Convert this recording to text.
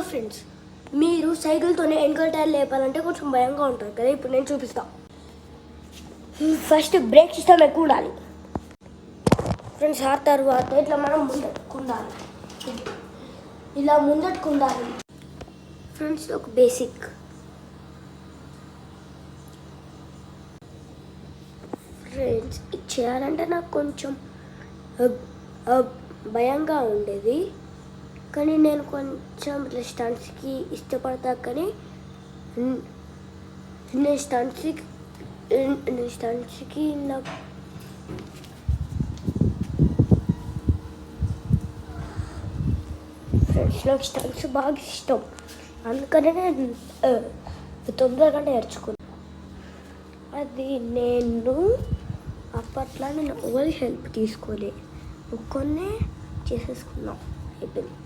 Friends, మీరు సైకిల్తోనే వెనకాల tyre లేపాలంటే కొంచెం భయంగా ఉంటుంది కదా. ఇప్పుడు నేను చూపిస్తాను. ఫస్ట్ బ్రేక్ సిస్టమ్ ఎక్కువ ఉండాలి ఫ్రెండ్స్. ఆ తర్వాత ఇట్లా మనం ముందట్టుకుండాలి, ఇలా ముందట్టుకుండాలి ఫ్రెండ్స్. ఒక బేసిక్ ఫ్రెండ్స్, ఇది చేయాలంటే నాకు కొంచెం భయంగా ఉండేది, కానీ నేను కొంచెం ఇట్లా స్టంట్స్కి ఇష్టపడతా. కానీ నేను స్టంట్స్కి నాకు ఫ్రెండ్స్, నాకు స్టంట్స్ బాగా ఇష్టం. అందుకనే నేను తొందరగా నేర్చుకున్నాను. అది నేను అప్పట్లో నేను ఎవరి హెల్ప్ తీసుకోలే, ఒక్కనే చేసేసుకున్నాను, అయిపోయింది.